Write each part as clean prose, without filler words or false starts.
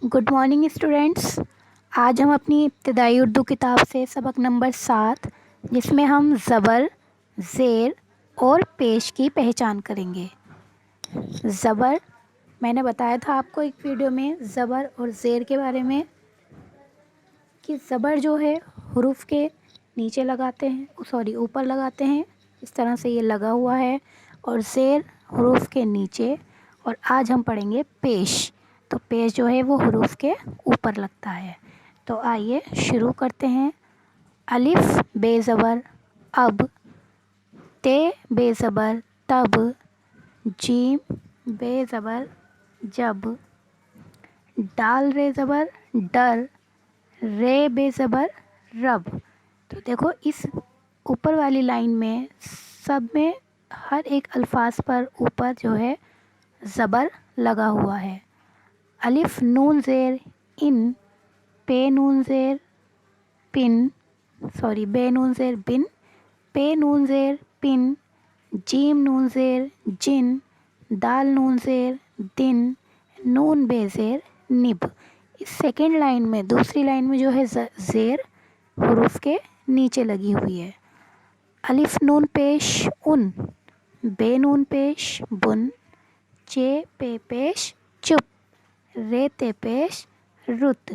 Good morning students. आज हम अपनी इब्तदाई उर्दू किताब से सबक नंबर 7 जिसमें हम ज़बर, ज़ेर और पेश की पहचान करेंगे। ज़बर, मैंने बताया था आपको एक वीडियो में ज़बर और ज़ेर के बारे में कि ज़बर जो है हुरूफ के नीचे लगाते हैं, ऊपर लगाते हैं, इस तरह से ये लगा हुआ है, और ज़ेर हुरूफ के नीचे। और आज हम पढ़ेंगे पेश। तो पेश जो है वो हुरूफ के ऊपर लगता है। तो आइए शुरू करते हैं। अलिफ बेज़बर अब, ते बेज़बर तब, जीम बेज़बर जब, डाल रे ज़बर डर, रे बेज़बर रब। तो देखो इस ऊपर वाली लाइन में सब में हर एक अल्फाज पर ऊपर जो है ज़बर लगा हुआ है। अलिफ नून ज़ेर इन, पे नून ज़ेर पिन, बे नून ज़ेर बिन, पे नून ज़ेर पिन, जीम नून ज़ेर जिन, दाल नून ज़ेर दिन, नून बे ज़ेर निब। इस सेकेंड लाइन में, दूसरी लाइन में जो है ज़ेर हुरूफ के नीचे लगी हुई है। अलिफ नून पेश उन, बे नून पेश बुन, चे पे पेश चुप, रे ते पेश रुत।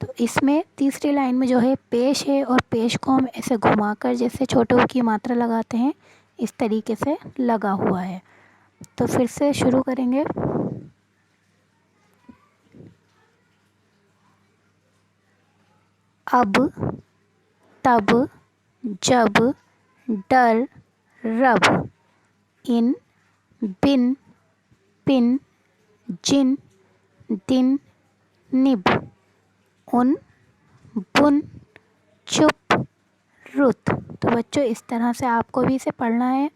तो इसमें तीसरी लाइन में जो है पेश है, और पेश को हम ऐसे घुमाकर जैसे छोटे ओ की मात्रा लगाते हैं इस तरीके से लगा हुआ है। तो फिर से शुरू करेंगे। अब, तब, जब, डर, रब, इन, बिन, पिन, जिन, दिन, निब, उन, बुन, चुप, रुत। तो बच्चों इस तरह से आपको भी इसे पढ़ना है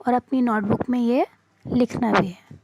और अपनी नोटबुक में ये लिखना भी है।